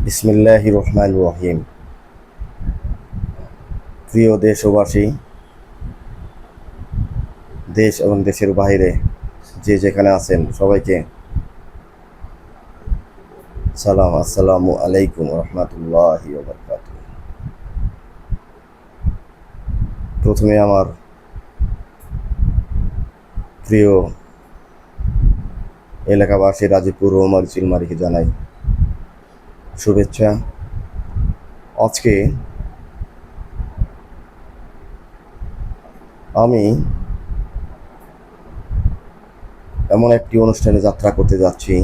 বিসমিল্লাহির রহমানির রহিম। প্রিয় দেশবাসী, দেশ এবং দেশের বাইরে যে যেখানে আছেন সবাইকে সালাম, আসসালামু আলাইকুম রহমতুল্লাহি ওয়া বারাকাতুহু। প্রথমে আমার প্রিয় এলাকাবাসী রাজীবপুর ও মরিচিলমারিকে জানাই শুভেচ্ছা। আজকে আমি এমন একটি অনুষ্ঠানে যাত্রা করতে যাচ্ছি,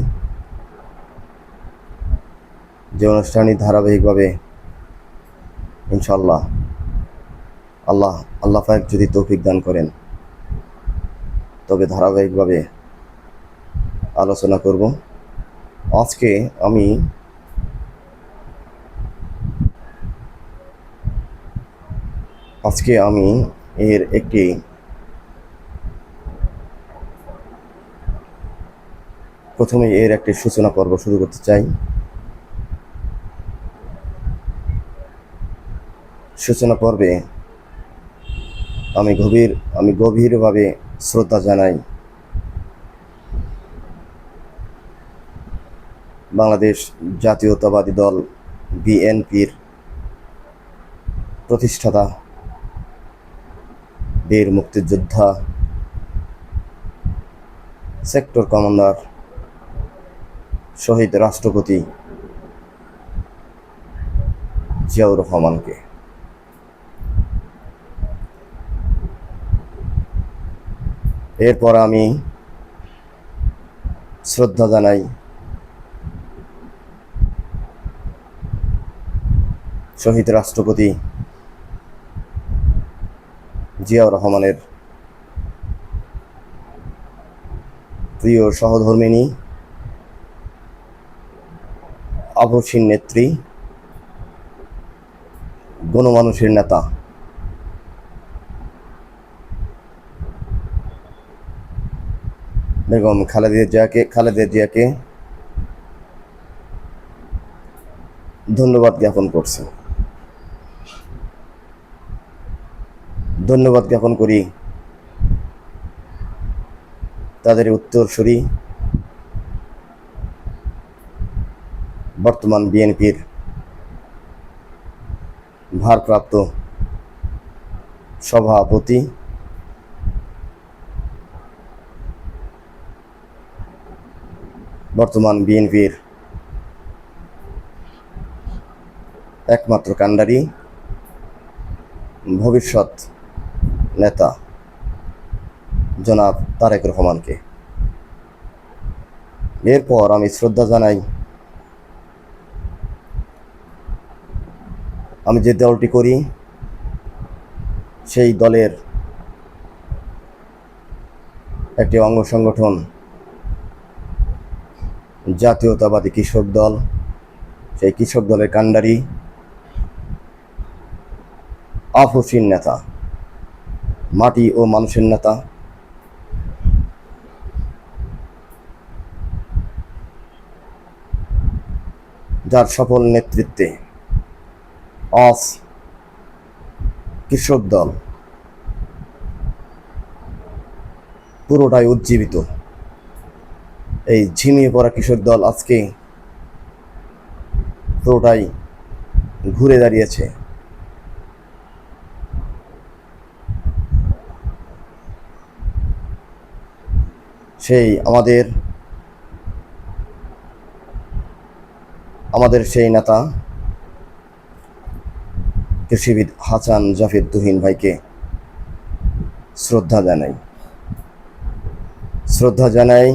যে অনুষ্ঠানটি ধারাবাহিকভাবে ইনশাল্লাহ আল্লাহ পাক যদি তৌফিক দান করেন তবে ধারাবাহিকভাবে আলোচনা করব। আজকে আমি এর একটি সূচনা পর্ব শুরু করতে চাই। সূচনা পর্বে আমি গভীরভাবে শ্রদ্ধা জানাই বাংলাদেশ জাতীয়তাবাদী দল বিএনপির প্রতিষ্ঠাতা, বীর মুক্তিযোদ্ধা, সেক্টর কমান্ডার, শহীদ রাষ্ট্রপতি জিয়াউর রহমানকে। এরপর আমি শ্রদ্ধা জানাই শহীদ রাষ্ট্রপতি জিয়াউর রহমানের প্রিয় সহধর্মিণী, আপসীন নেত্রী, গণমানুষের নেতা বেগম খালেদা জিয়াকে ধন্যবাদ জ্ঞাপন করি তাদের উত্তরসূরি বর্তমান বিএনপির ভারপ্রাপ্ত সভাপতি বর্তমান বিএনপির একমাত্র কাণ্ডারি, ভবিষ্যৎ নেতা জনাব তারেক রহমানকে। এরপর আমি শ্রদ্ধা জানাই আমি যে দলটি করি সেই দলের একটি অঙ্গ সংগঠন জাতীয়তাবাদী কৃষক দল। সেই কৃষক দলের কাণ্ডারি, আপসীন নেতা, মাটি ও মানুষের নেতা, যার সফল নেতৃত্বে আজ কৃষক দল পুরোটাই উজ্জীবিত। এই ঝিমিয়ে পড়া কৃষক দল আজকে পুরোটাই ঘুরে দাঁড়িয়েছে। সেই আমাদের সেই নেতা কৃষিবিদ হাসান জাফর তুহিন ভাইকে শ্রদ্ধা জানাই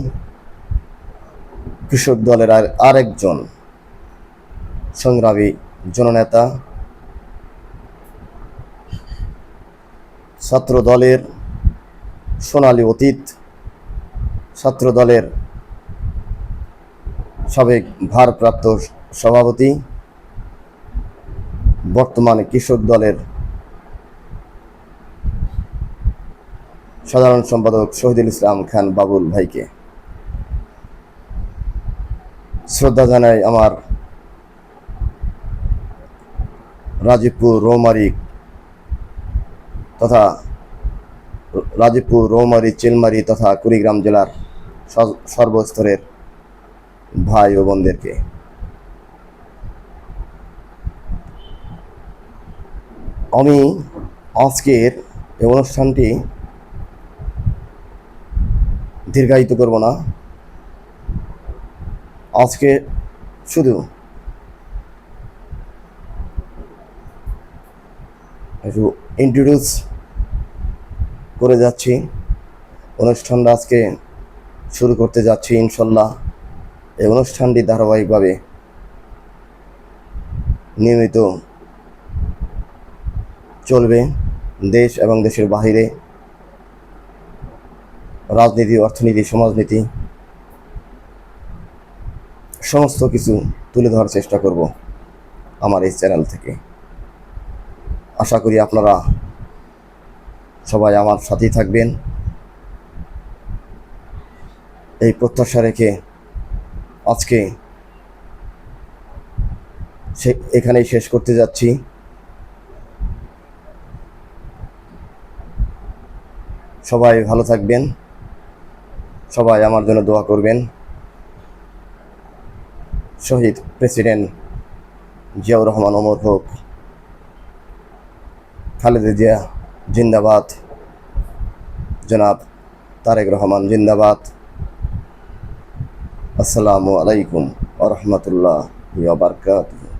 কৃষক দলের আরেকজন সংগ্রামী জননেতা, ছাত্র দলের সোনালী অতীত, ছাত্র দলের সাবেক ভারপ্রাপ্ত সভাপতি, বর্তমানে কৃষক দলের সাধারণ সম্পাদক শহীদুল ইসলাম খান বাবুল ভাইকে শ্রদ্ধা জানাই আমার রাজীবপুর রৌমারী তথা চিলমারী তথা কুড়িগ্রাম জেলার সর্বস্তরের ভাই ও বোনদেরকে আমি আজকের এই অনুষ্ঠানটি দীর্ঘায়িত করব না। আজকে শুধু একটু ইন্ট্রোডিউস করে যাচ্ছি। অনুষ্ঠানটা আজকে শুরু করতে যাচ্ছি ইনশাল্লাহ। এই অনুষ্ঠানটি ধারাবাহিকভাবে নিয়মিত চলবে। দেশ এবং দেশের বাহিরে রাজনীতি, অর্থনীতি, সমাজনীতি সমস্ত কিছু তুলে ধরার চেষ্টা করব আমার এই চ্যানেল থেকে। আশা করি আপনারা সবাই আমার সাথেই থাকবেন। এই প্রত্যাশা রেখে আজকে এখানেই শেষ করতে যাচ্ছি। সবাই ভালো থাকবেন, সবাই আমার জন্য দোয়া করবেন। শহীদ প্রেসিডেন্ট জিয়াউর রহমান অমর হোক, খালেদা জিয়া জিন্দাবাদ, জনাব তারেক রহমান জিন্দাবাদ। আসসালামু আলাইকুম ওয়া রাহমাতুল্লাহি ওয়া বারাকাতুহু।